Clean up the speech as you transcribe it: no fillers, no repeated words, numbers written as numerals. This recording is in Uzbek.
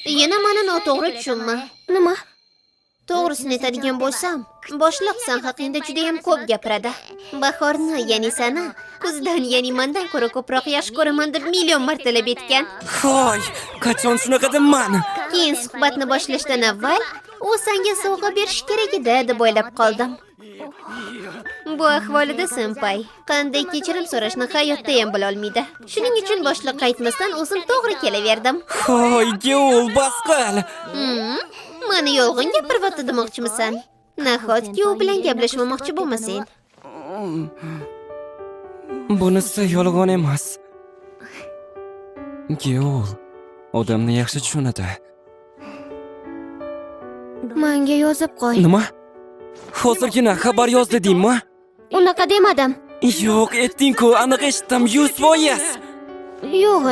Yana meni noto'g'ri tushunma. Nima? To'g'risini aytadigan bo'lsam, boshliq san haqingda juda ham ko'p gapiradi. Bahorni, ya'ni sani, kuzdan, ya'ni mendan ko'ra ko'proq yaxshi ko'raman deb million martalab aytgan. Hoy, qachon shunaqa deyman? Keyin suhbatni boshlashdan avval u senga sovg'a berish kerak edi deb o'ylab qoldim. Bu ahvolida senpai qanday kechirim so'rashni hayotda ham bila olmaydi. Shuning uchun boshliqqa aytmasdan o'zim to'g'ri kelaverdim. Hoy, Geol, bas qil. Meni yolg'on gapiryapti demoqchimisan? Nahotki u bilan gaplashmoqchi bo'lmasang? Bunisi yolg'on emas. Geol, odamni yaxshi tushunadi. Menga yozib qo'y. Nima? Hozirgina xabar yoz dedingmi? Unaqa demadim. Yo'q, aytding-ku, aniq eshitdim, 100%. Yo'q.